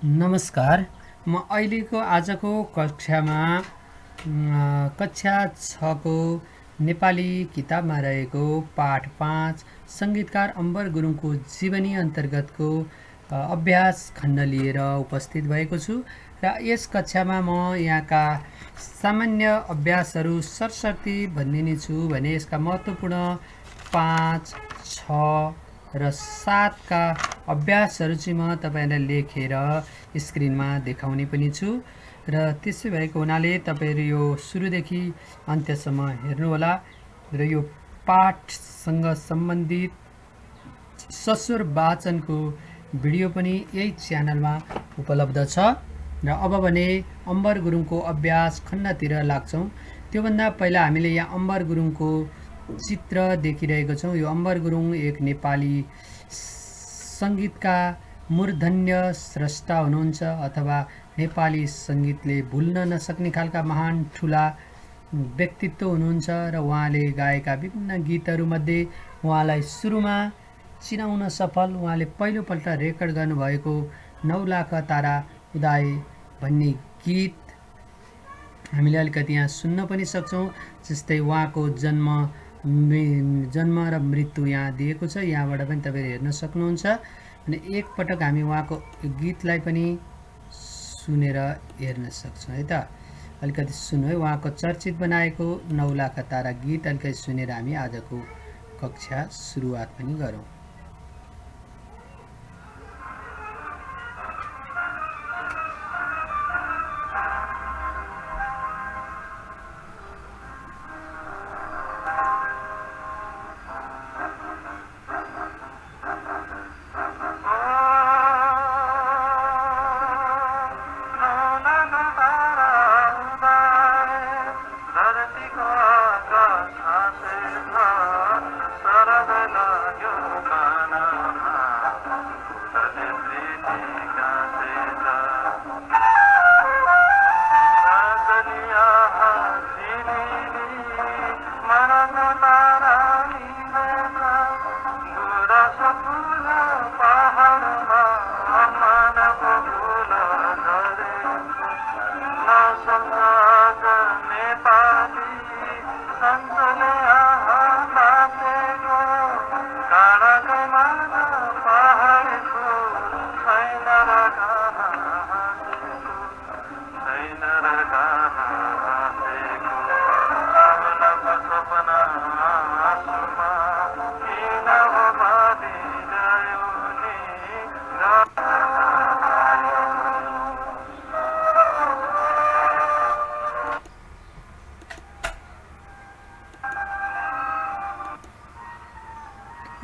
नमस्कार। म अहिलेको आजको कक्षामा कक्षा 6 को नेपाली किताबमा रहेको पाठ 5 सङ्गीतकार अम्बर गुरुङको जीवनी अन्तर्गतको अभ्यास खण्ड लिएर उपस्थित भएको छु र यस कक्षामा म यहाँका सामान्य अभ्यासहरू सरसर्ती भनिदिने छु भने यसका महत्त्वपूर्ण 5, 6 र 7 का अभ्यासहरू चाहिँ म तपाईहरुलाई लेखेर स्क्रिनमा देखाउने पनि छु र त्यसै भएको हुनाले तपाईहरु यो सुरुदेखि अन्त्यसम्म हेर्नुहोला र यो पाठसँग सम्बन्धित सस्वर वाचनको भिडियो पनि यही च्यानलमा उपलब्ध छ र अब भने अम्बर गुरुङको अभ्यास खण्डतिर लाग्छौं। त्योभन्दा पहिला हामीले यहाँ अम्बर गुरुङको चित्र देखिरहेको छौं। यो अम्बर गुरुङ एक नेपाली संगीतका मूर्धन्य स्रष्टा हुनुहुन्छ अथवा नेपाली संगीतले भुल्न नसक्ने खालका महान ठूला व्यक्तित्व हुनुहुन्छ र उहाँले गाएका विभिन्न गीतहरू मध्ये उहाँलाई सुरुमा चिनाउन सफल उहाँले पहिलोपल्ट रेकर्ड गर्नुभएको 9 लाख तारा उदाए भन्ने गीत हामीले अलिकति यहाँ सुन्न पनि सक्छौं। जस्तै उहाँको जन्म र मृत्यु यहाँ दिएको छ, यहाँबाट पनि तपाईले हेर्न सक्नुहुन्छ। अनि एक पटक हामी उहाँको गीतलाई पनि सुनेर हेर्न सक्छौं है त। अलिकति सुन्नु है, उहाँको चर्चित बनाएको 9 लाख तारा गीत अलिकति सुनेर हामी आजको कक्षा सुरुवात पनि गरौं।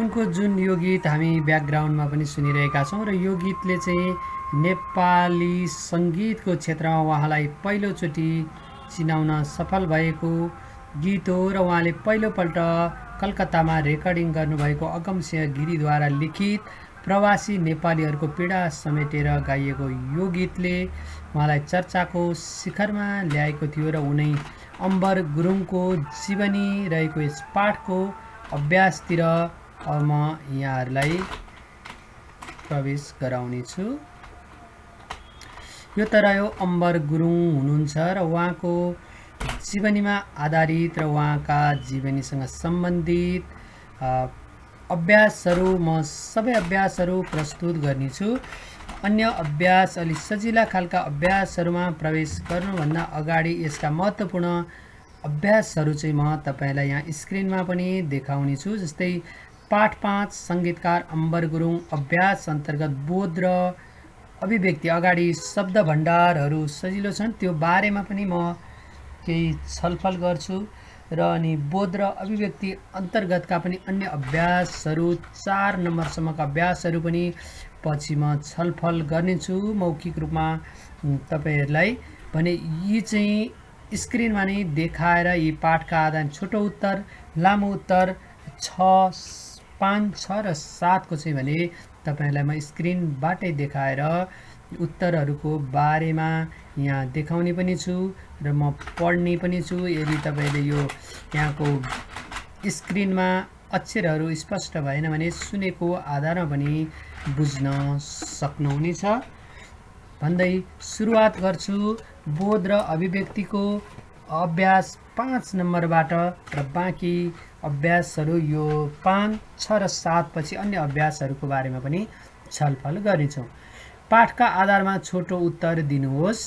उनको जुन यो गीत हामी ब्याकग्राउन्डमा पनि सुनिरहेका छौं र यो गीतले चाहिँ नेपाली संगीतको क्षेत्रमा उहाँलाई पहिलोचोटि चिनाउन सफल भएको गीत हो र उहाँले पहिलोपल्ट कलकत्तामा रेकर्डिङ गर्नुभएको अगमसिंह गिरीद्वारा लिखित प्रवासी नेपालीहरूको पीडा समेटेर गाइएको यो गीतले उहाँलाई चर्चाको शिखरमा ल्याएको थियो र उनै अम्बर गुरुङको जीवनी रहेको यस पाठको अभ्यासतिर अब म यहाँहरुलाई प्रवेश गराउने छु। यो त रह्यो अम्बर गुरुङ हुनुहुन्छ र उहाँको जीवनीमा आधारित र उहाँका जीवनीसँग सम्बन्धित अभ्यासहरू म सबै अभ्यासहरू प्रस्तुत गर्नेछु। अन्य अभ्यास अलि सजिला खालका अभ्यासहरूमा प्रवेश गर्नुभन्दा अगाडि यसका महत्त्वपूर्ण अभ्यासहरू चाहिँ म तपाईलाई यहाँ स्क्रिनमा पनि देखाउने छु। जस्तै पाठ 5 संगीतकार अम्बर गुरुङ अभ्यास अन्तर्गत बोध र अभिव्यक्ति अगाडि शब्द भण्डारहरू सजिलो छन् त्यो बारेमा पनि म केही छलफल गर्छु र अनि बोध र अभिव्यक्ति अन्तर्गतका पनि अन्य अभ्यासहरू 4 नम्बरसम्मका अभ्यासहरू पनि पछि म छलफल गर्नेछु मौखिक रूपमा तपाईहरुलाई। भने यी चाहिँ स्क्रिनमा नै देखाएर यी पाठका आधार छोटो उत्तर, लामो उत्तर 6, 5, 6 र 7 को चाहिँ भने तपाईहरुलाई म स्क्रिनबाटै देखाएर उत्तरहरूको बारेमा यहाँ देखाउने पनि छु र म पढ्ने पनि छु। यदि तपाईले यो यहाँको स्क्रिनमा अक्षरहरू स्पष्ट भएन भने सुनेको आधारमा पनि बुझ्न सक्नुहुनेछ। भन्दै सुरुवात गर्छु बोध र अभिव्यक्तिको अभ्यास 5 नम्बरबाट र बाँकी अभ्यासहरू यो 5, 6 र 7 पछि अन्य अभ्यासहरूको बारेमा पनि छलफल गर्नेछौँ। पाठका आधारमा छोटो उत्तर दिनुहोस्।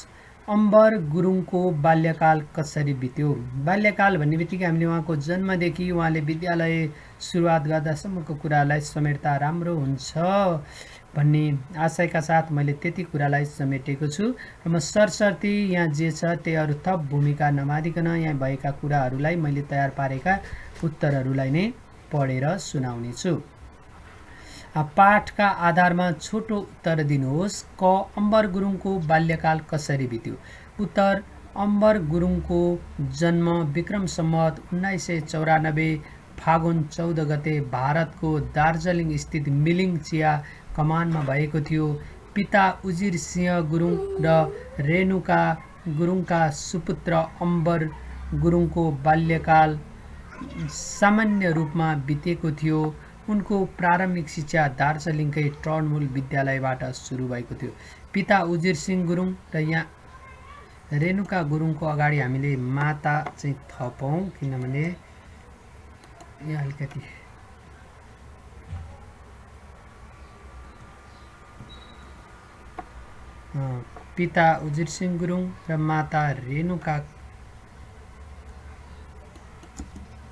अम्बर गुरुङको बाल्यकाल कसरी बित्यो? बाल्यकाल भन्ने बित्तिकै हामीले उहाँको जन्मदेखि उहाँले विद्यालय सुरुवात गर्दासम्मको कुरालाई समेट्दा राम्रो हुन्छ भन्ने आशयका साथ मैले त्यति कुरालाई समेटेको छु र म सरसर्ती यहाँ जे छ त्यही अरू थप भूमिका नमादिकन यहाँ भएका कुराहरूलाई मैले तयार पारेका उत्तरहरूलाई नै पढेर सुनाउने छु। पाठका आधारमा छोटो उत्तर दिनुहोस्। क. अम्बर गुरुङको बाल्यकाल कसरी बित्यो? उत्तर: अम्बर गुरुङको जन्म विक्रम सम्वत 1994 फागुन 14 गते भारतको दार्जिलिङ स्थित मिलिङ चिया कमानमा भएको थियो। पिता उजिर सिंह गुरुङ र रेणुका गुरुङका सुपुत्र अम्बर गुरुङको बाल्यकाल सामान्य रूपमा बितेको थियो। उनको प्रारम्भिक शिक्षा दार्जिलिङकै टर्नबुल विद्यालयबाट सुरु भएको थियो। पिता उजिर सिंह गुरुङ र यहाँ रेणुका गुरुङको अगाडि हामीले माता चाहिँ थपौँ, किनभने यहाँ अलिकति पिता उजिर सिंह गुरुङ र माता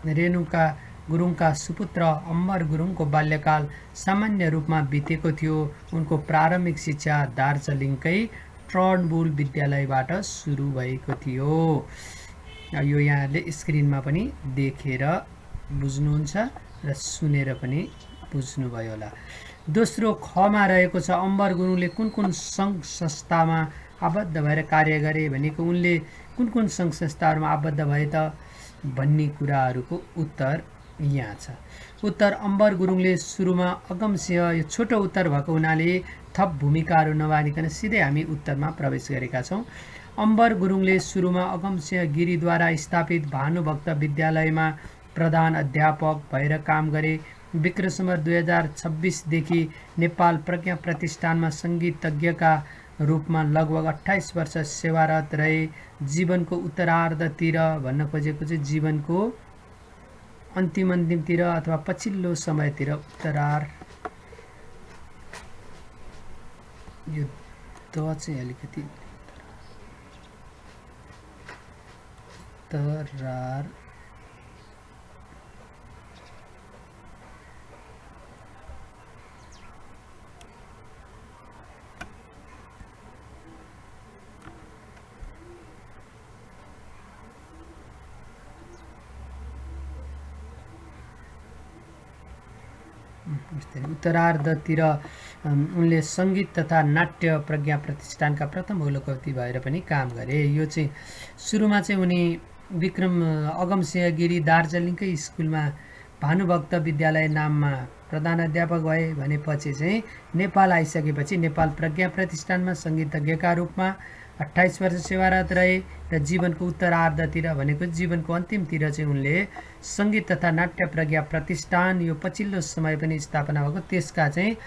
रेणुका गुरुङका सुपुत्र अम्बर गुरुङको बाल्यकाल सामान्य रूपमा बितेको थियो। उनको प्रारम्भिक शिक्षा दार्जिलिङकै टर्नबुल विद्यालयबाट सुरु भएको थियो। यो यहाँले स्क्रिनमा पनि देखेर बुझ्नुहुन्छ र सुनेर पनि बुझ्नुभयो होला। दोस्रो खमा रहेको छ अम्बर गुरुङले कुन कुन सङ्घ संस्थामा आबद्ध भएर कार्य गरे भनेको उनले कुन कुन सङ्घ संस्थाहरूमा आबद्ध भए त भन्ने कुराहरूको उत्तर यहाँ छ। उत्तर: अम्बर गुरुङले सुरुमा अगमसिंह, यो छोटो उत्तर भएको हुनाले थप भूमिकाहरू नबाँधिकन सिधै हामी उत्तरमा प्रवेश गरेका छौँ। अम्बर गुरुङले सुरुमा अगमसिंह गिरीद्वारा स्थापित भानुभक्त विद्यालयमा प्रधान अध्यापक भएर काम गरे। विक्रम सम्वत 2026 देखि नेपाल प्रज्ञा प्रतिष्ठानमा सङ्गीतज्ञका रूपमा लगभग 28 वर्ष सेवारत रहे। जीवनको उत्तरार्धतिर भन्न खोजेको चाहिँ जीवनको अन्तिमतिर अथवा पछिल्लो समयतिर यो द चाहिँ अलिकति उत्तरार उत्तरार्धतिर उनले सङ्गीत तथा नाट्य प्रज्ञा प्रतिष्ठानका प्रथम कुलपति भएर पनि काम गरे। यो चाहिँ सुरुमा चाहिँ उनी विक्रम अगमसिंह गिरी दार्जिलिङकै स्कुलमा भानुभक्त विद्यालय नाममा प्रधान अध्यापक भए। भनेपछि चाहिँ नेपाल आइसकेपछि नेपाल प्रज्ञा प्रतिष्ठानमा सङ्गीतज्ञका रूपमा 28 वर्ष सेवारत रहे र जीवनको उत्तरार्धतिर भनेको जीवनको अन्तिमतिर चाहिँ उनले सङ्गीत तथा नाट्य प्रज्ञा प्रतिष्ठान, यो पछिल्लो समय पनि स्थापना भएको, त्यसका चाहिँ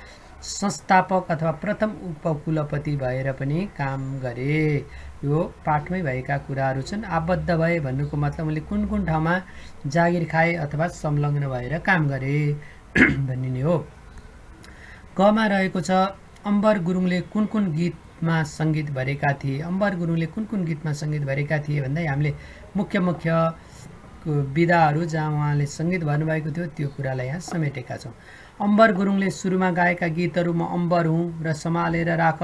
संस्थापक अथवा प्रथम उपकुलपति भएर पनि काम गरे। यो पाठमै भएका कुराहरू छन्। आबद्ध भए भन्नुको मतलब उनले कुन कुन ठाउँमा जागिर खाए अथवा संलग्न भएर काम गरे भन्ने नै हो। कमा रहेको छ अम्बर गुरुङले कुन कुन गीतमा सङ्गीत भरेका थिए? अम्बर गुरुङले कुन कुन गीतमा सङ्गीत भरेका थिए भन्दा हामीले मुख्य विधाहरू जहाँ उहाँले सङ्गीत भन्नुभएको थियो त्यो कुरालाई यहाँ समेटेका छौँ। अम्बर गुरुङले सुरुमा गाएका गीतहरू म अम्बर हुँ र सम्हालेर राख,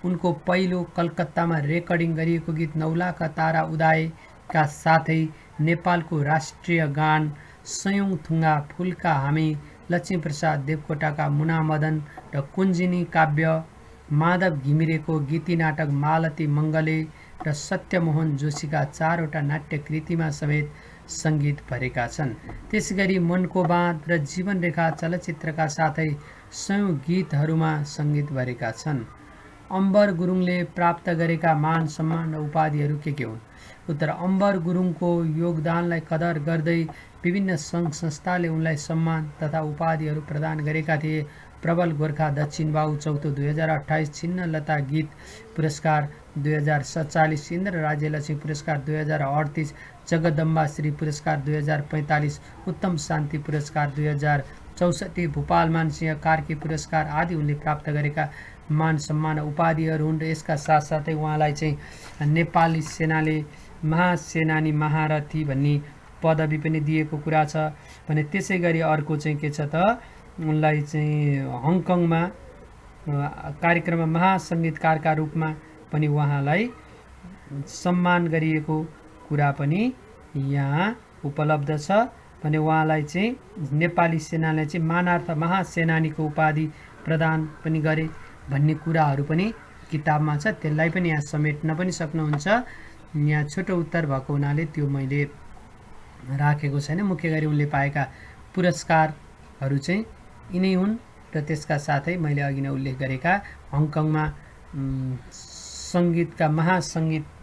उनको पहिलो कलकत्तामा रेकर्डिङ गरिएको गीत नौलाख तारा उदाएका साथै नेपालको राष्ट्रिय गान सयौं थुङ्गा फुलका हामी, लक्ष्मीप्रसाद देवकोटाका मुनामदन र कुञ्जिनी काव्य, माधव घिमिरेको गीती नाटक मालती मङ्गले र सत्यमोहन जोशीका 4वटा नाट्य कृतिमा समेत सङ्गीत भरेका छन्। त्यसगरी मनको बाँध र जीवनरेखा चलचित्रका साथै सयौं गीतहरूमा सङ्गीत भरेका छन्। अम्बर गुरुङले प्राप्त गरेका मान सम्मान र उपाधिहरू के हुन्? उत्तर: अम्बर गुरुङको योगदानलाई कदर गर्दै विभिन्न सङ्घ संस्थाले उनलाई सम्मान तथा उपाधिहरू प्रदान गरेका थिए। प्रबल गोर्खा दक्षिण बाहु चौथो 2028, छिन्नलता गीत पुरस्कार 2047, इन्द्र राज्यलक्ष्मी पुरस्कार 2038, जगदम्बा श्री पुरस्कार 2045, उत्तम शान्ति पुरस्कार 2064, भूपाल मानसिंह कार्की पुरस्कार आदि उनले प्राप्त गरेका मान सम्मान उपाधिहरू हुन्। र यसका साथसाथै उहाँलाई चाहिँ नेपाली सेनाले महासेनानी महारथी भन्ने पदवी पनि दिएको कुरा छ भने त्यसै गरी अर्को चाहिँ के छ त उनलाई चाहिँ हङकङमा कार्यक्रममा महासङ्गीतकारका रूपमा पनि उहाँलाई सम्मान गरिएको कुरा पनि यहाँ उपलब्ध छ भने उहाँलाई चाहिँ नेपाली सेनाले चाहिँ मानार्थ महासेनानीको उपाधि प्रदान पनि गरे भन्ने कुराहरू पनि किताबमा छ। त्यसलाई पनि यहाँ समेट्न पनि सक्नुहुन्छ। यहाँ छोटो उत्तर भएको हुनाले त्यो मैले राखेको छैन। मुख्य गरी उनले पाएका पुरस्कारहरू चाहिँ यिनै हुन् र त्यसका साथै मैले अघि नै उल्लेख गरेका हङकङमा सङ्गीतका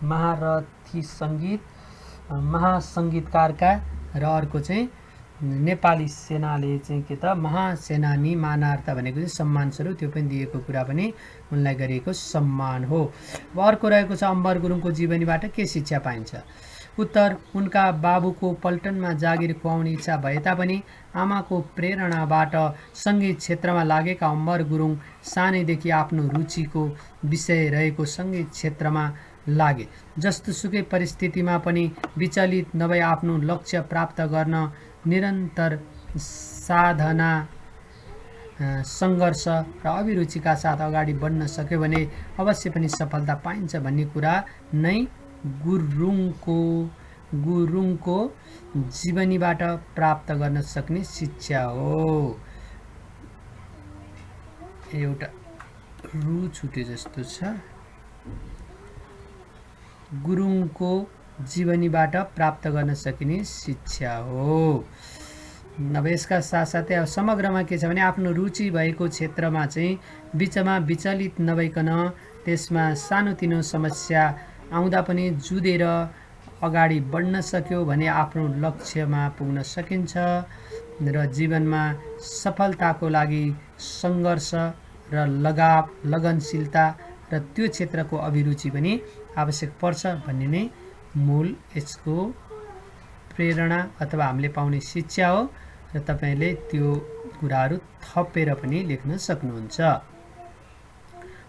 महारथी सङ्गीत महासङ्गीतकारका र अर्को चाहिँ नेपाली सेनाले चाहिँ के त महासेनानी मानार्थ भनेको चाहिँ सम्मान स्वरूप त्यो पनि दिएको कुरा पनि उनलाई गरिएको सम्मान हो। अर्को रहेको छ अम्बर गुरुङको जीवनीबाट के शिक्षा पाइन्छ? उत्तर, उनका बाबुको पल्टनमा जागिर खुवाउने इच्छा भए तापनि आमाको प्रेरणाबाट सङ्गीत क्षेत्रमा लागेका अम्बर गुरुङ सानैदेखि आफ्नो रुचिको विषय रहेको सङ्गीत क्षेत्रमा लागे। जस्तोसुकै परिस्थितिमा पनि विचलित नभई आफ्नो लक्ष्य प्राप्त गर्न निरन्तर साधना सङ्घर्ष र अभिरुचिका साथ अगाडि बढ्न सक्यो भने अवश्य पनि सफलता पाइन्छ भन्ने कुरा नै गुरुङको जीवनीबाट प्राप्त गर्न सक्ने शिक्षा हो। एउटा रु छुटे जस्तो छ। गुरुङको जीवनीबाट प्राप्त गर्न सकिने शिक्षा हो। अब यसका साथसाथै अब समग्रमा के छ भने आफ्नो रुचि भएको क्षेत्रमा चाहिँ बिचमा विचलित नभइकन त्यसमा सानोतिनो समस्या आउँदा पनि जुधेर अगाडि बढ्न सक्यो भने आफ्नो लक्ष्यमा पुग्न सकिन्छ र जीवनमा सफलताको लागि सङ्घर्ष र लगनशीलता र त्यो क्षेत्रको अभिरुचि पनि आवश्यक पर्छ भन्ने नै मूल यसको प्रेरणा अथवा हामीले पाउने शिक्षा हो र तपाईले त्यो कुराहरू थपेर पनि लेख्न सक्नुहुन्छ।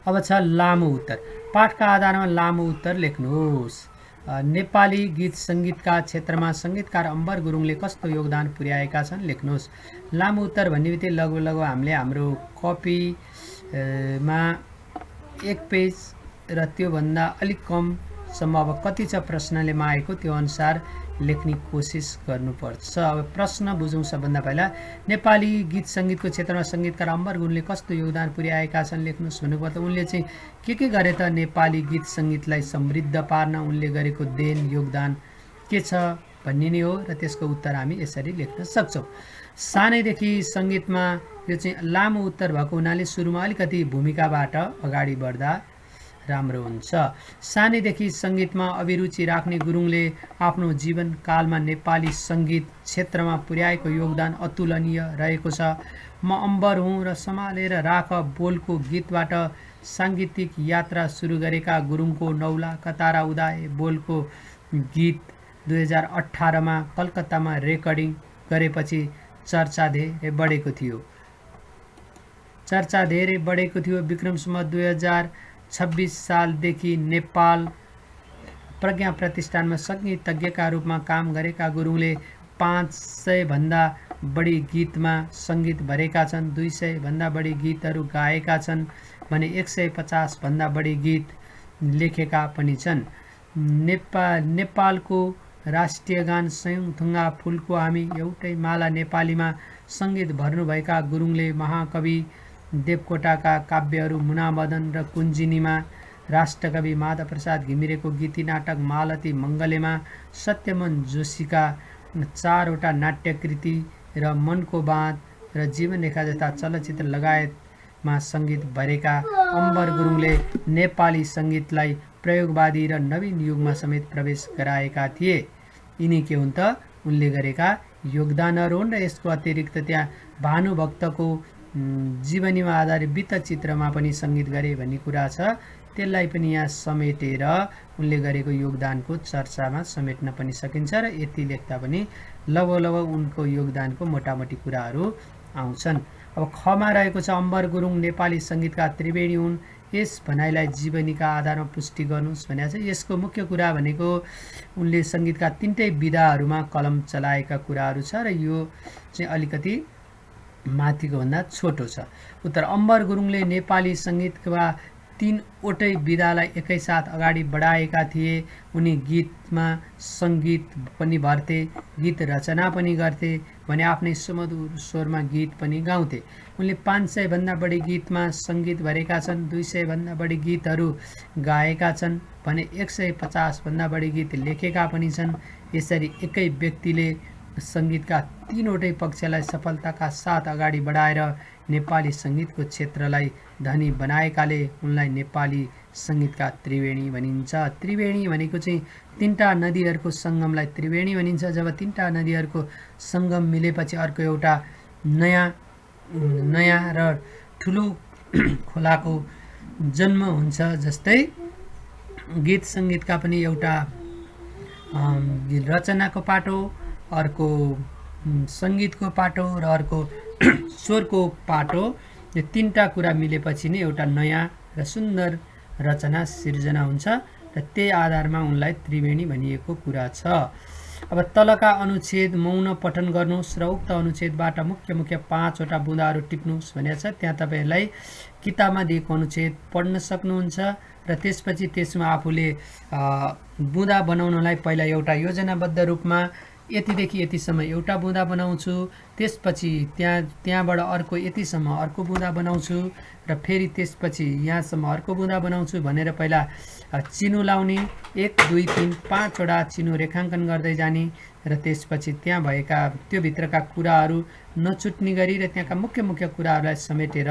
अब छ लामो उत्तर। पाठका आधारमा लामो उत्तर लेख्नुहोस्। नेपाली गीत सङ्गीतका क्षेत्रमा सङ्गीतकार अम्बर गुरुङले कस्तो योगदान पुर्याएका छन् लेख्नुहोस्। लामो उत्तर भन्ने बित्तिकै लगभग हामीले हाम्रो कपीमा 1 पेज र त्योभन्दा अलिक कमसम्म अब कति छ प्रश्नले मागेको त्यो अनुसार लेख्ने कोसिस गर्नुपर्छ। अब प्रश्न बुझौँ। सबभन्दा पहिला नेपाली गीत सङ्गीतको क्षेत्रमा सङ्गीतकार अम्बर गुरुङले कस्तो योगदान पुर्याएका छन् लेख्नुहोस् भन्नुपर्दा उनले चाहिँ के गरे त नेपाली गीत सङ्गीतलाई समृद्ध पार्न उनले गरेको देन योगदान के छ भन्ने नै हो र त्यसको उत्तर हामी यसरी लेख्न सक्छौँ। सानैदेखि सङ्गीतमा यो चाहिँ लामो उत्तर भएको हुनाले सुरुमा अलिकति भूमिकाबाट अगाडि बढ्दा राम्रो हुन्छ। सानैदेखि सङ्गीतमा अभिरुचि राख्ने गुरुङले आफ्नो जीवनकालमा नेपाली सङ्गीत क्षेत्रमा पुर्याएको योगदान अतुलनीय रहेको छ। म अम्बर हुँ र सम्हालेर राख बोलको गीतबाट साङ्गीतिक यात्रा सुरु गरेका गुरुङको नौला कतारा उदाए बोलको गीत 2018मा कलकत्तामा रेकर्डिङ गरेपछि चर्चा धेरै बढेको थियो। विक्रमसम्म 2026 सालदेखि नेपाल प्रज्ञा प्रतिष्ठानमा सङ्गीतज्ञका रूपमा काम गरेका गुरुङले 500 भन्दा बढी गीतमा सङ्गीत भरेका छन्। 200 भन्दा बढी गीतहरू गाएका छन् भने 150 भन्दा बढी गीत लेखेका पनि छन्। नेपालको राष्ट्रिय गान सयौं थुङ्गा फुलको हामी एउटै माला नेपालीमा सङ्गीत भर्नुभएका गुरुङले महाकवि देवकोटाका काव्यहरू मुनामदन र कुञ्जिनीमा, राष्ट्रकवि माधव प्रसाद घिमिरेको गीति नाटक मालती मङ्गलेमा, सत्यमन जोशीका 4वटा नाट्यकृति र मनको बाँध र जीवनरेखा जस्ता चलचित्र लगायतमा सङ्गीत भरेका अम्बर गुरुङले नेपाली सङ्गीतलाई प्रयोगवादी र नवीन युगमा समेत प्रवेश गराएका थिए। यिनी के हुन् त उनले गरेका योगदानहरू हुन् र यसको अतिरिक्त त्यहाँ भानुभक्तको जीवनीमा आधारित वृत्तचित्रमा पनि सङ्गीत गरे भन्ने कुरा छ। त्यसलाई पनि यहाँ समेटेर उनले गरेको योगदानको चर्चामा समेट्न पनि सकिन्छ र यति लेख्दा पनि लगभग उनको योगदानको मोटामोटी कुराहरू आउँछन्। अब खमा रहेको छ अम्बर गुरुङ नेपाली सङ्गीतका त्रिवेणी हुन्, यस भनाइलाई जीवनीका आधारमा पुष्टि गर्नुहोस् भनेको छ। यसको मुख्य कुरा भनेको उनले सङ्गीतका तीनटै विधाहरूमा कलम चलाएका कुराहरू छ र यो चाहिँ अलिकति माथिको भन्दा छोटो छ। उत्तर अम्बर गुरुङले नेपाली सङ्गीतका तीनवटै विधालाई एकैसाथ अगाडि बढाएका थिए। उनी गीतमा सङ्गीत पनि भर्थे, गीत रचना पनि गर्थे भने आफ्नै सुमधुर स्वरमा गीत पनि गाउँथे। उनले 500 भन्दा बढी गीतमा सङ्गीत भरेका छन्, 200 भन्दा बढी गीतहरू गाएका छन् भने 150 भन्दा बढी गीत लेखेका पनि छन्। यसरी एकै व्यक्तिले सङ्गीतका तीनवटै पक्षलाई सफलताका साथ अगाडि बढाएर नेपाली सङ्गीतको क्षेत्रलाई धनी बनाएकाले उनलाई नेपाली सङ्गीतका त्रिवेणी भनिन्छ। त्रिवेणी भनेको चाहिँ तीनटा नदीहरूको सङ्गमलाई त्रिवेणी भनिन्छ। जब तीनटा नदीहरूको सङ्गम मिलेपछि अर्को एउटा नयाँ र ठुलो खोलाको जन्म हुन्छ। जस्तै गीत सङ्गीतका पनि एउटा रचनाको पाटो, अर्को सङ्गीतको पाटो र अर्को स्वरको पाटो, यो तीनटा कुरा मिलेपछि नै एउटा नयाँ र सुन्दर रचना सिर्जना हुन्छ र त्यही आधारमा उनलाई त्रिवेणी भनिएको कुरा छ। अब तलका अनुच्छेद मौन पठन गर्नुहोस् र उक्त अनुच्छेदबाट मुख्य 5वटा बुँदाहरू टिप्नुहोस् भनेको छ। त्यहाँ तपाईँहरूलाई किताबमा दिएको अनुच्छेद पढ्न सक्नुहुन्छ र त्यसपछि त्यसमा आफूले बुँदा बनाउनलाई पहिला एउटा योजनाबद्ध रूपमा यतिदेखि यतिसम्म एउटा बुँदा बनाउँछु, त्यसपछि त्यहाँबाट अर्को यतिसम्म अर्को बुँदा बनाउँछु र फेरि त्यसपछि यहाँसम्म अर्को बुँदा बनाउँछु भनेर पहिला चिनो लाउने, 1 2 3 5वटा चिनो रेखाङ्कन गर्दै जाने र त्यसपछि त्यहाँ भएका त्यो भित्रका कुराहरू नछुट्ने गरी र त्यहाँका मुख्य कुराहरूलाई समेटेर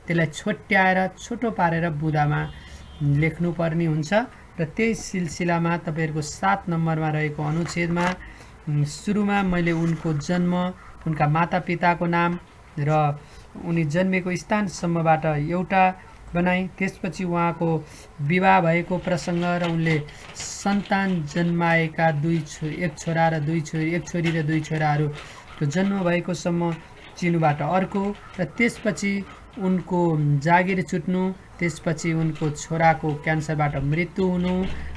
त्यसलाई छोट्याएर छोटो पारेर बुँदामा लेख्नुपर्ने हुन्छ र त्यही सिलसिलामा तपाईँहरूको 7 नम्बरमा रहेको अनुच्छेदमा सुरुमा मैले उनको जन्म, उनका मातापिताको नाम र उनी जन्मेको स्थानसम्मबाट एउटा बनाएँ। त्यसपछि उहाँको विवाह भएको प्रसङ्ग र उनले सन्तान जन्माएका एक छोरी र 2 छोराहरूको जन्म भएकोसम्म चिनुबाट अर्को र त्यसपछि उनको जागिर छुट्नु, त्यसपछि उनको छोराको क्यान्सरबाट मृत्यु हुनु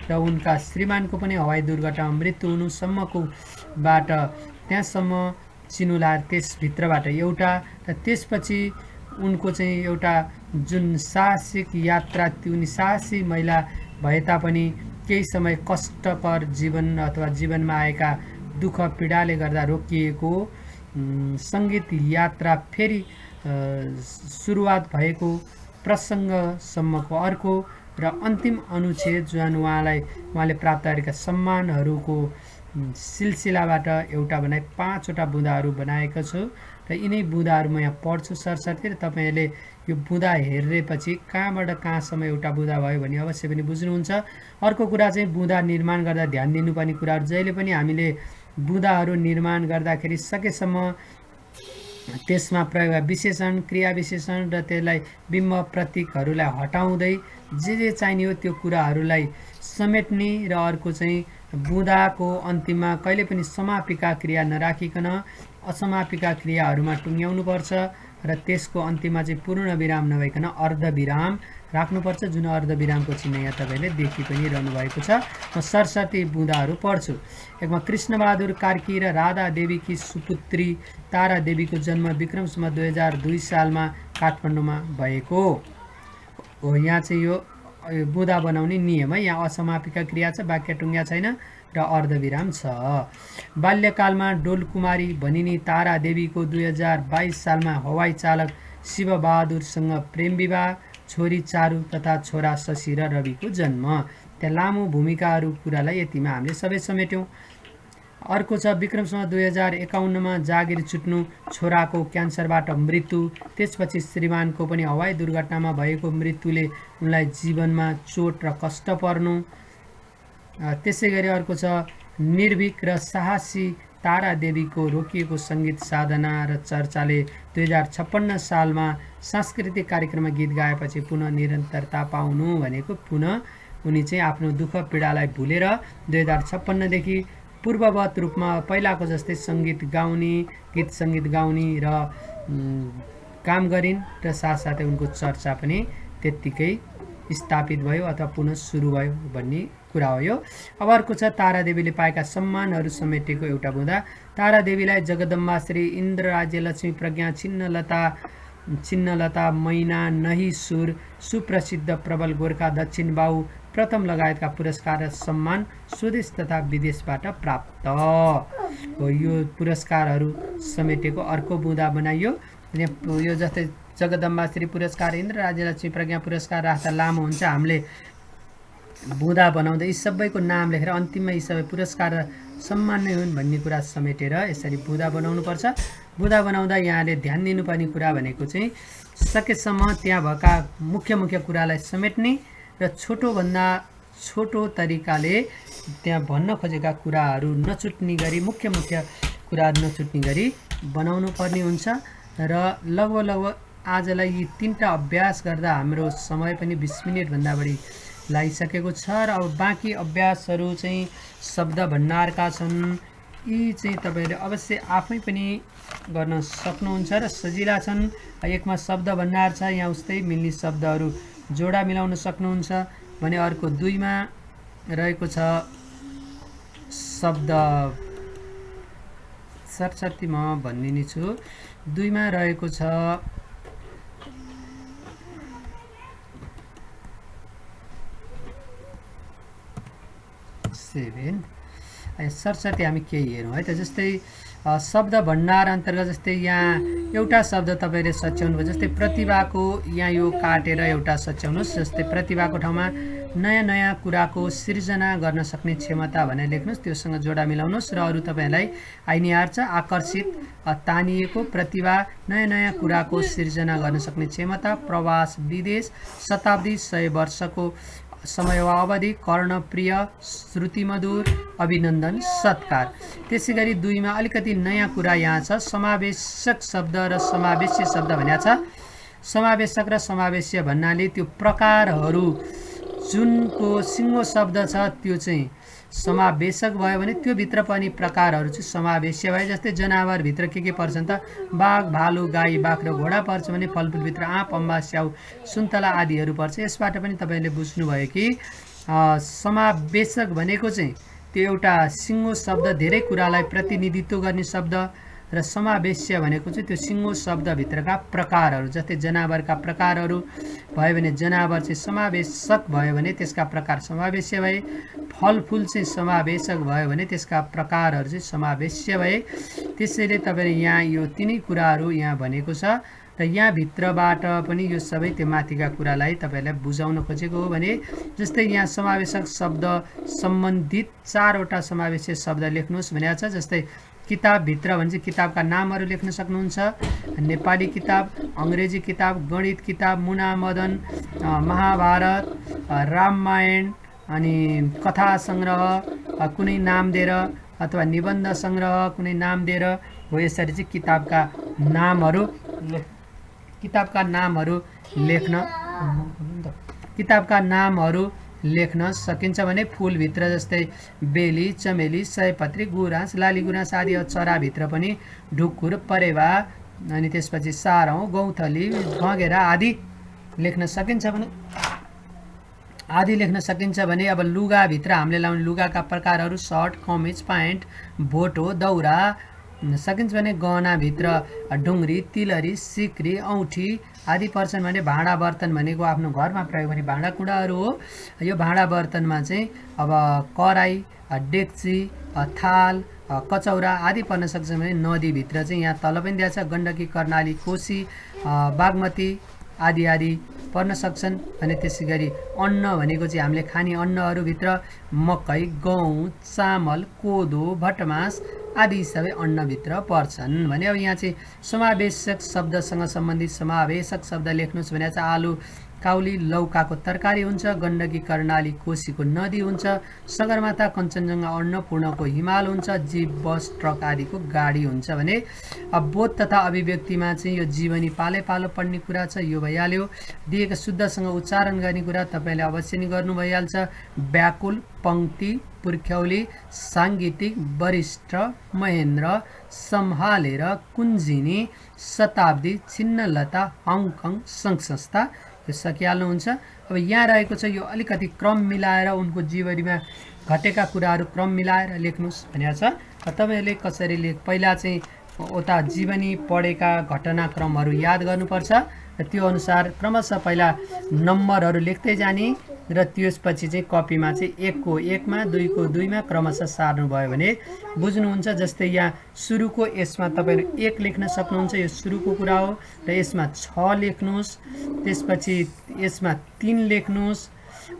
र उनका श्रीमानको पनि हवाई दुर्घटनामा मृत्यु हुनुसम्मको बाट त्यहाँसम्म चिनो लाएर त्यसभित्रबाट एउटा र त्यसपछि उनको चाहिँ एउटा जुन साहसिक यात्रा, उनी साहसी महिला भए तापनि केही समय कष्टकर जीवन अथवा जीवनमा आएका दुःख पीडाले गर्दा रोकिएको सङ्गीत यात्रा फेरि सुरुवात भएको प्रसङ्गसम्मको अर्को र अन्तिम अनुच्छेद जुन उहाँले प्राप्त गरेका सम्मानहरूको सिलसिलाबाट एउटा बनाए 5वटा बुँदाहरू बनाएको छु र यिनै बुँदाहरू म यहाँ पढ्छु सरसर्ती र तपाईँहरूले यो बुँदा हेरेपछि कहाँबाट कहाँसम्म एउटा बुँदा भयो भने अवश्य पनि बुझ्नुहुन्छ। अर्को कुरा चाहिँ बुँदा निर्माण गर्दा ध्यान दिनुपर्ने कुराहरू, जहिले पनि हामीले बुँदाहरू निर्माण गर्दाखेरि सकेसम्म त्यसमा प्रयोग विशेषण, क्रिया विशेषण र त्यसलाई बिम्ब प्रतीकहरूलाई हटाउँदै जे चाहिने हो त्यो कुराहरूलाई समेट्ने र अर्को चाहिँ बुँदाको अन्तिममा कहिले पनि समापिका क्रिया नराखिकन असमापिका क्रियाहरूमा टुङ्ग्याउनुपर्छ र त्यसको अन्तिममा चाहिँ पूर्ण विराम नभइकन अर्धविराम राख्नुपर्छ, जुन अर्धविरामको चिन्ह यहाँ तपाईँले देखि पनि रहनु भएको छ। म सरस्वती बुँदाहरू पढ्छु। एकमा कृष्णबहादुर कार्की र राधा देवीकी सुपुत्री तारा देवीको जन्म विक्रम सम्वत 2002 सालमा काठमाडौँमा भएको हो। यहाँ चाहिँ यो बुँदा बनाउने नियम है, यहाँ असमापिका क्रिया छ, वाक्य टुङ्ग्या छैन र अर्धविराम छ। बाल्यकालमा डोलकुमारी भनिने तारा देवीको 2022 सालमा हवाई चालक शिवबहादुरसँग प्रेम विवाह, छोरी चारू तथा छोरा शशि र रविको जन्म। त्यहाँ लामो भूमिकाहरू कुरालाई यतिमा हामीले सबै समेट्यौँ। अर्को छ विक्रम सम्वत 2051मा जागिर छुट्नु, छोराको क्यान्सरबाट मृत्यु, त्यसपछि श्रीमानको पनि हवाई दुर्घटनामा भएको मृत्युले उनलाई जीवनमा चोट र कष्ट पर्नु। त्यसै गरी अर्को छ निर्भीक र साहसी तारादेवीको रोकिएको सङ्गीत साधना र चर्चाले 2056 सालमा सांस्कृतिक कार्यक्रममा गीत गाएपछि पुनः निरन्तरता पाउनु भनेको पुनः उनी चाहिँ आफ्नो दुःख पीडालाई भुलेर 2056 देखि पूर्ववत रूपमा पहिलाको जस्तै गीत सङ्गीत गाउने र काम गरिन् र साथसाथै उनको चर्चा पनि त्यत्तिकै स्थापित भयो अथवा पुनः सुरु भयो भन्ने कुरा हो यो। अब अर्को छ तारादेवीले पाएका सम्मानहरू समेटेको एउटा बुँदा। तारादेवीलाई जगदम्बा श्री इन्द्र राज्यलक्ष्मी प्रज्ञा छिन्नलता मैना नही सुर सुप्रसिद्ध प्रबल गोर्खा दक्षिण बाहु प्रथम लगायतका पुरस्कार र सम्मान स्वदेश तथा विदेशबाट प्राप्त हो। यो पुरस्कारहरू समेटेको अर्को बुँदा बनाइयो। यो जस्तै जगदम्बा श्री पुरस्कार इन्द्र राज्यलक्ष्मी प्रज्ञा पुरस्कार राख्दा लामो हुन्छ, हामीले बुँदा बनाउँदा यी सबैको नाम लेखेर अन्तिममा यी सबै पुरस्कार र सम्मान नै हुन् भन्ने कुरा समेटेर यसरी बुँदा बनाउनुपर्छ। बुँदा बनाउँदा यहाँले ध्यान दिनुपर्ने कुरा भनेको चाहिँ सकेसम्म त्यहाँ भएका मुख्य कुरालाई समेट्ने र छोटोभन्दा छोटो तरिकाले त्यहाँ भन्न खोजेका कुराहरू नछुट्ने गरी मुख्य कुराहरू नछुट्ने गरी बनाउनु पर्ने हुन्छ। र लगभग आजलाई यी 3टा अभ्यास गर्दा हाम्रो समय पनि 20 मिनेटभन्दा बढी लागिसकेको छ र अब बाँकी अभ्यासहरू चाहिँ शब्द भण्डारका छन्। यी चाहिँ तपाईँले अवश्य आफै पनि गर्न सक्नुहुन्छ र सजिला छन्। एकमा शब्द भण्डार छ, यहाँ उस्तै मिल्ने शब्दहरू जोडा मिलाउन सक्नुहुन्छ भने अर्को 2मा रहेको छ शब्द सरस्वती म भनिदिने छु। 2मा रहेको छ सरस्वती हामी केही हेरौँ है त। जस्तै शब्द भण्डार अन्तर्गत जस्तै यहाँ एउटा शब्द तपाईँले सच्याउनु भयो, जस्तै प्रतिभाको यहाँ यो काटेर एउटा सच्याउनुहोस्। जस्तै प्रतिभाको ठाउँमा नयाँ कुराको सिर्जना गर्न सक्ने क्षमता भनेर लेख्नुहोस्, त्योसँग जोडा मिलाउनुहोस्। र अरू तपाईँलाई आइनिहार छ आकर्षित तानिएको प्रतिभा नयाँ कुराको सिर्जना गर्न सक्ने क्षमता प्रवास विदेश शताब्दी 100 वर्षको समय वा अवधि कर्णप्रिय श्रुतिमधुर अभिनन्दन सत्कार। त्यसै गरी 2मा अलिकति नयाँ कुरा यहाँ छ समावेशक शब्द र समावेश्य शब्द भनेको छ। समावेशक र समावेश्य भन्नाले त्यो प्रकारहरू जुनको सिङ्गो शब्द छ त्यो चाहिँ समावेशक भयो भने त्यो भित्र पनि प्रकारहरू चाहिँ समावेश्य भयो। जस्तै जनावरभित्र के पर्छन् त बाघ भालु गाई बाख्रो घोडा पर्छ भने फलफुलभित्र आँप अम्बा स्याउ सुन्तला आदिहरू पर्छ। यसबाट पनि तपाईँले बुझ्नुभयो कि समावेशक भनेको चाहिँ त्यो एउटा सिङ्गो शब्द धेरै कुरालाई प्रतिनिधित्व गर्ने शब्द र समावेश्य भनेको चाहिँ त्यो सिङ्गो शब्दभित्रका प्रकारहरू। जस्तै जनावरका प्रकारहरू भयो भने जनावर चाहिँ समावेशक भयो भने त्यसका प्रकार समावेश्य भए, फलफुल चाहिँ समावेशक भयो भने त्यसका प्रकारहरू चाहिँ समावेश्य भए। त्यसैले तपाईँले यहाँ यो 3 कुराहरू यहाँ भनेको छ र यहाँ भित्रबाट पनि यो सबै त्यो माथिका कुरालाई तपाईँलाई बुझाउन खोजेको हो भने जस्तै यहाँ समावेशक शब्द सम्बन्धित 4वटा समावेश्य शब्द लेख्नुहोस् भनेको छ। जस्तै किताबभित्र भने चाहिँ किताबका नामहरू लेख्न सक्नुहुन्छ। नेपाली किताब, अङ्ग्रेजी किताब, गणित किताब, मुना मदन, महाभारत, रामायण, अनि कथा सङ्ग्रह कुनै नाम दिएर अथवा निबन्ध सङ्ग्रह कुनै नाम दिएर हो। यसरी चाहिँ किताबका नामहरू लेख्न सकिन्छ भने फुलभित्र जस्तै बेली चमेली सयपत्री गुराँस लाली गुराँस आदि चराभित्र पनि ढुकुर परेवा अनि त्यसपछि सारौँ गौँथली घगेरा आदि लेख्न सकिन्छ भने अब लुगाभित्र हामीले लाउने लुगाका प्रकारहरू सर्ट कमिज प्यान्ट भोटो दौरा सकिन्छ भने गहनाभित्र ढुङ्ग्री तिलहरी सिक्री औँठी आदि पर्छन् भने भाँडा बर्तन भनेको आफ्नो घरमा प्रयोग गर्ने भाँडाकुँडाहरू हो। यो भाँडा बर्तनमा चाहिँ अब कराई डेक्ची थाल कचौरा आदि पर्न सक्छ भने नदीभित्र चाहिँ यहाँ तल पनि दिएको छ गण्डकी कर्णाली कोशी बागमती आदि पर्न सक्छन् भने त्यसै गरी अन्न भनेको चाहिँ हामीले खाने अन्नहरूभित्र मकै गहुँ चामल कोदो भटमास आदि सबै अन्नभित्र पर्छन् भने अब यहाँ चाहिँ समावेशक शब्दसँग सम्बन्धित समावेशक शब्द लेख्नुहोस् भने चाहिँ आलु काउली लौकाको तरकारी हुन्छ, गण्डकी कर्णाली कोशीको नदी हुन्छ, सगरमाथा कञ्चनजङ्घा अन्नपूर्णको हिमाल हुन्छ, जीप बस ट्रक आदिको गाडी हुन्छ भने बोध तथा अभिव्यक्तिमा चाहिँ यो जीवनी पाले पालो पढ्ने कुरा छ, यो भइहाल्यो। दिएको शुद्धसँग उच्चारण गर्ने कुरा तपाईँले अवश्य नै गर्नु भइहाल्छ। व्याकुल, पङ्क्ति, पुर्ख्यौली, साङ्गीतिक, वरिष्ठ, महेन्द्र, सम्हालेर, कुञ्जिनी, शताब्दी, छिन्नलता, हङकङ, सङ्घ संस्था यो सकिहाल्नुहुन्छ। अब यहाँ रहेको छ यो अलिकति क्रम मिलाएर उनको जीवनीमा घटेका कुराहरू क्रम मिलाएर लेख्नुहोस् भनेको छ। तपाईँहरूले कसरी पहिला चाहिँ उता जीवनी पढेका घटनाक्रमहरू याद गर्नुपर्छ र त्यो अनुसार क्रमशः पहिला नम्बरहरू लेख्दै जाने र त्यसपछि चाहिँ कपीमा चाहिँ 1 को 1 मा 2 को 2 मा क्रमशः सार्नुभयो भने बुझ्नुहुन्छ। जस्तै यहाँ सुरुको यसमा तपाईँहरू 1 लेख्न सक्नुहुन्छ, यो सुरुको कुरा हो र यसमा 6 लेख्नुहोस्, त्यसपछि यसमा 3 लेख्नुहोस्,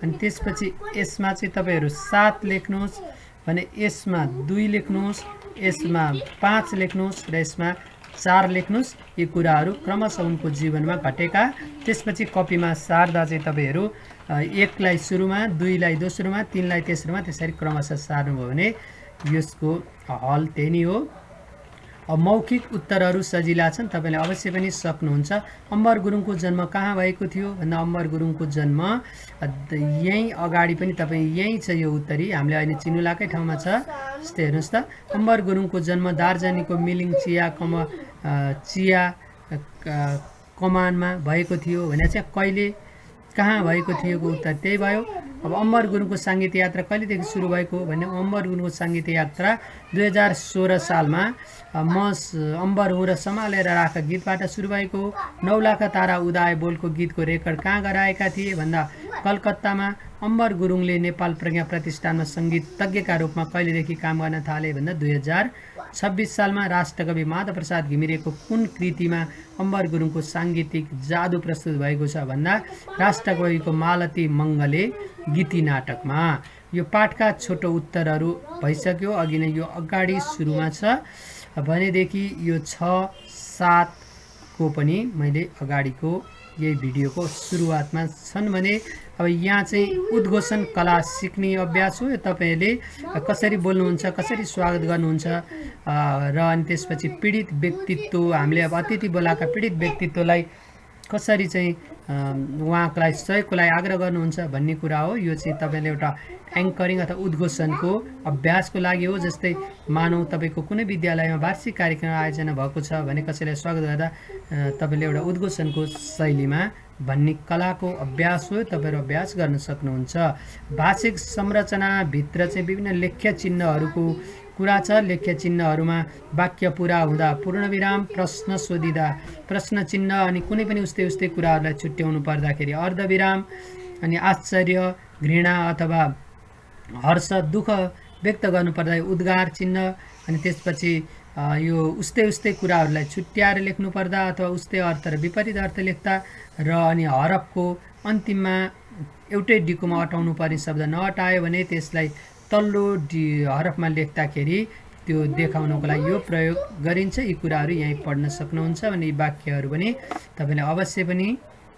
अनि त्यसपछि यसमा चाहिँ तपाईँहरू 7 लेख्नुहोस् भने यसमा 2 लेख्नुहोस्, यसमा 5 लेख्नुहोस् र यसमा 4 लेख्नुहोस्। यी कुराहरू क्रमशः उनको जीवनमा घटेका। त्यसपछि कपीमा सार्दा चाहिँ तपाईँहरू 1 लाई सुरुमा, 2 लाई दोस्रोमा, 3 लाई तेस्रोमा त्यसरी क्रमशः सार्नुभयो भने यसको हल त्यही नै हो। अब मौखिक उत्तरहरू सजिला छन्, तपाईँले अवश्य पनि सक्नुहुन्छ। अम्बर गुरुङको जन्म कहाँ भएको थियो भन्दा अम्बर गुरुङको जन्म यहीँ अगाडि पनि तपाईँ यहीँ छ, यो उत्तरी हामीले अहिले चिनुलाकै ठाउँमा छ। जस्तै हेर्नुहोस् त, अम्बर गुरुङको जन्म दार्जिलिङको मिलिङ चिया कमानमा भएको थियो भने चाहिँ कहिले कहाँ भएको थियो को उत्तर त्यही भयो। अब अम्बर गुरुङको साङ्गीतिक यात्रा कहिलेदेखि सुरु भएको भने अम्बर गुरुङको साङ्गीतिक यात्रा 2016 सालमा म अम्बर हुँ र सम्हालेर राख गीतबाट सुरु भएको। 9 लाख तारा उदाय बोलको गीतको रेकर्ड कहाँ गराएका थिए भन्दा कलकत्तामा। अम्बर गुरुङले नेपाल प्रज्ञा प्रतिष्ठानमा सङ्गीतज्ञका रूपमा कहिलेदेखि काम गर्न थाले भन्दा 2026 सालमा। राष्ट्रकवि माधव प्रसाद घिमिरेको कुन कृतिमा अम्बर गुरुङको साङ्गीतिक जादु प्रस्तुत भएको छ भन्दा राष्ट्रकविको मालती मङ्गले गीति नाटकमा। यो पाठका छोटो उत्तरहरू भइसक्यो, अघि नै यो अगाडि सुरुमा छ भनेदेखि यो 6-7 को पनि मैले अगाडिको यही भिडियोको सुरुवातमा छन् भने अब यहाँ चाहिँ उद्घोषण कला सिक्ने अभ्यास हो। यो तपाईँहरूले कसरी बोल्नुहुन्छ, कसरी स्वागत गर्नुहुन्छ र अनि त्यसपछि पीडित व्यक्तित्व, हामीले अब अतिथि बोलाएका पीडित व्यक्तित्वलाई कसरी चाहिँ उहाँलाई सहयोगको लागि आग्रह गर्नुहुन्छ भन्ने कुरा हो। यो चाहिँ तपाईँले एउटा एङ्करिङ अथवा उद्घोषणको अभ्यासको लागि हो। जस्तै मानौँ तपाईँको कुनै विद्यालयमा वार्षिक कार्यक्रम आयोजना भएको छ भने कसैलाई स्वागत गर्दा तपाईँले एउटा उद्घोषणको शैलीमा भन्ने कलाको अभ्यास हो, तपाईँहरू अभ्यास गर्न सक्नुहुन्छ। भाषिक संरचनाभित्र चाहिँ विभिन्न लेख्य चिन्हहरूको कुरा छ। लेख्य चिन्हहरूमा वाक्य पुरा हुँदा पूर्णविराम, प्रश्न सोधिँदा प्रश्न चिन्ह, अनि कुनै पनि उस्तै उस्तै कुराहरूलाई छुट्याउनु पर्दाखेरि अर्धविराम, अनि आश्चर्य, घृणा अथवा हर्ष, दुःख व्यक्त गर्नुपर्दा उद्गार चिन्ह, अनि त्यसपछि यो उस्तै उस्तै कुराहरूलाई छुट्याएर लेख्नुपर्दा अथवा उस्तै अर्थ र विपरीत अर्थ लेख्दा र अनि हरफको अन्तिममा एउटै डिकोमा अटाउनु पर्ने शब्द नअटायो भने त्यसलाई तल्लो हरफमा लेख्दाखेरि त्यो देखाउनको लागि यो प्रयोग गरिन्छ। यी कुराहरू यहीँ पढ्न सक्नुहुन्छ भने यी वाक्यहरू पनि तपाईँले अवश्य पनि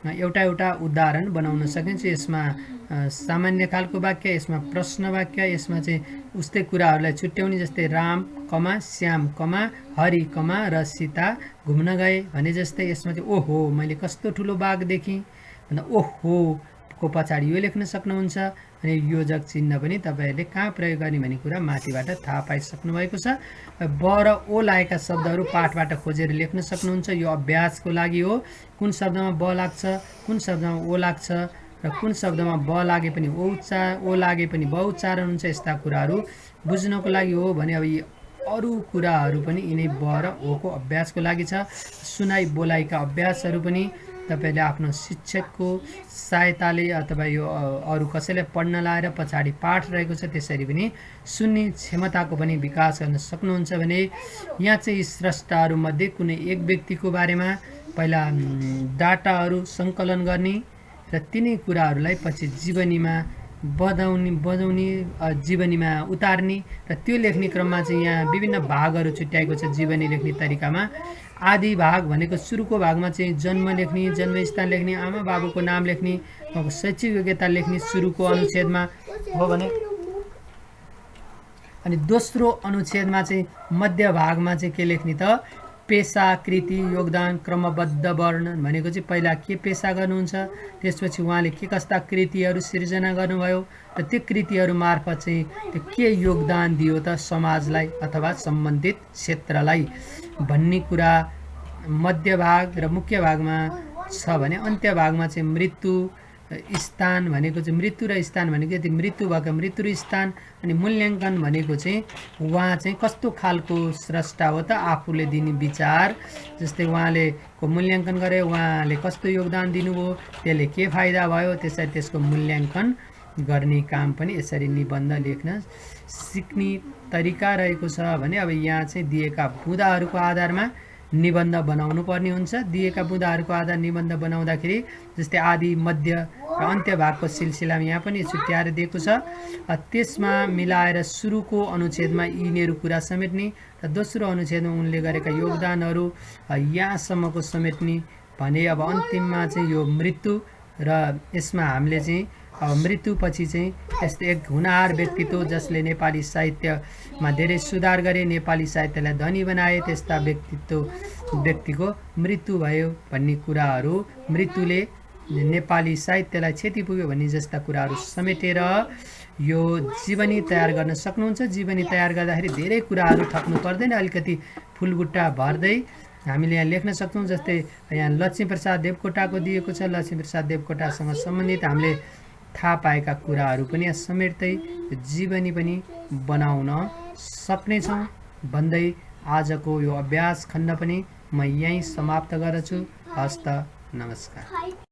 एउटा एउटा उदाहरण बनाउन सकिन्छ। यसमा सामान्य खालको वाक्य, यसमा प्रश्न वाक्य, यसमा चाहिँ उस्तै कुराहरूलाई छुट्याउने, जस्तै राम कमा श्याम कमा हरि कमा र सीता घुम्न गए भने जस्तै यसमा चाहिँ ओहो मैले कस्तो ठुलो बाघ देखेँ भन्दा ओहो को पछाडि यो लेख्न सक्नुहुन्छ। अनि योजक चिन्ह पनि तपाईँहरूले कहाँ प्रयोग गर्ने भन्ने कुरा माथिबाट थाहा पाइसक्नु भएको छ। ब र ओ लागेका शब्दहरू पाठबाट खोजेर लेख्न सक्नुहुन्छ। यो अभ्यासको लागि हो। कुन शब्दमा ब लाग्छ, कुन शब्दमा ओ लाग्छ र कुन शब्दमा ब लागे पनि ओ लागे पनि ब उच्चारण हुन्छ, यस्ता कुराहरू बुझ्नको लागि हो भने अब यी अरू कुराहरू पनि यिनै ब र ओ को अभ्यासको लागि छ। सुनाइ बोलाइका अभ्यासहरू पनि तपाईँले आफ्नो शिक्षकको सहायताले अथवा यो अरू कसैलाई पढ्न लाएर पछाडि पाठ रहेको छ त्यसरी पनि सुन्ने क्षमताको पनि विकास गर्न सक्नुहुन्छ। भने यहाँ चाहिँ स्रष्टाहरूमध्ये कुनै एक व्यक्तिको बारेमा पहिला डाटाहरू सङ्कलन गर्ने र तिनै कुराहरूलाई पछि जीवनीमा बजाउने जीवनीमा उतार्ने र त्यो लेख्ने क्रममा चाहिँ यहाँ विभिन्न भागहरू छुट्याएको छ जीवनी लेख्ने तरिकामा। आदि भाग भनेको सुरुको भागमा चाहिँ जन्म लेख्ने, जन्मस्थान लेख्ने, आमा बाबुको नाम लेख्ने, शैक्षिक योग्यता लेख्ने सुरुको अनुच्छेदमा हो भने, अनि दोस्रो अनुच्छेदमा चाहिँ मध्य भागमा चाहिँ के लेख्ने त पेशा, कृति, योगदान, क्रमबद्ध वर्णन भनेको चाहिँ पहिला के पेशा गर्नुहुन्छ, त्यसपछि उहाँले के कस्ता कृतिहरू सिर्जना गर्नुभयो र त्यो कृतिहरू मार्फत चाहिँ त्यो के योगदान दियो त समाजलाई अथवा सम्बन्धित क्षेत्रलाई भन्ने कुरा मध्य भाग र मुख्य भागमा छ भने अन्त्य भागमा चाहिँ मृत्यु स्थान भनेको चाहिँ मृत्यु र स्थान भनेको त्यो मृत्यु भएको मृत्यु स्थान, अनि मूल्याङ्कन भनेको चाहिँ उहाँ चाहिँ कस्तो खालको स्रष्टा हो त आफूले दिने विचार, जस्तै उहाँले को मूल्याङ्कन गरे, उहाँले कस्तो योगदान दिनुभयो, त्यसले के फाइदा भयो, त्यसरी त्यसको मूल्याङ्कन गर्ने काम पनि यसरी निबन्ध लेख्न सिक्ने तरिका रहेको छ भने अब यहाँ चाहिँ दिएका बुँदाहरूको आधारमा निबन्ध बनाउनु पर्ने हुन्छ। दिएका बुँदाहरूको आधार निबन्ध बनाउँदाखेरि जस्तै आदि, मध्य र अन्त्य भागको सिलसिलामा यहाँ पनि छुट्याएर दिएको छ। त्यसमा मिलाएर सुरुको अनुच्छेदमा यिनीहरू कुरा समेट्ने र दोस्रो अनुच्छेदमा उनले गरेका योगदानहरू यहाँसम्मको समेट्ने भने अब अन्तिममा चाहिँ यो मृत्यु र यसमा हामीले चाहिँ मृत्युपछि चाहिँ यस्तो एक हुनहार व्यक्तित्व जसले नेपाली साहित्यमा धेरै सुधार गरे, नेपाली साहित्यलाई धनी बनाए, त्यस्ता व्यक्तिको मृत्यु भयो भन्ने कुराहरू, मृत्युले नेपाली साहित्यलाई क्षति पुग्यो भन्ने जस्ता कुराहरू समेटेर यो जीवनी तयार गर्न सक्नुहुन्छ। जीवनी तयार गर्दाखेरि धेरै कुराहरू थप्नु पर्दैन, अलिकति फुलबुट्टा भर्दै हामीले यहाँ लेख्न सक्छौँ। जस्तै यहाँ लक्ष्मीप्रसाद देवकोटाको दिएको छ, लक्ष्मीप्रसाद देवकोटासँग सम्बन्धित हामीले थाहा पाएका कुराहरू पनि समेट्दै जीवनी पनि बनाउन सक्नेछौँ भन्दै आजको यो अभ्यास खण्ड पनि म यहीँ समाप्त गर्दछु। हस्त, नमस्कार।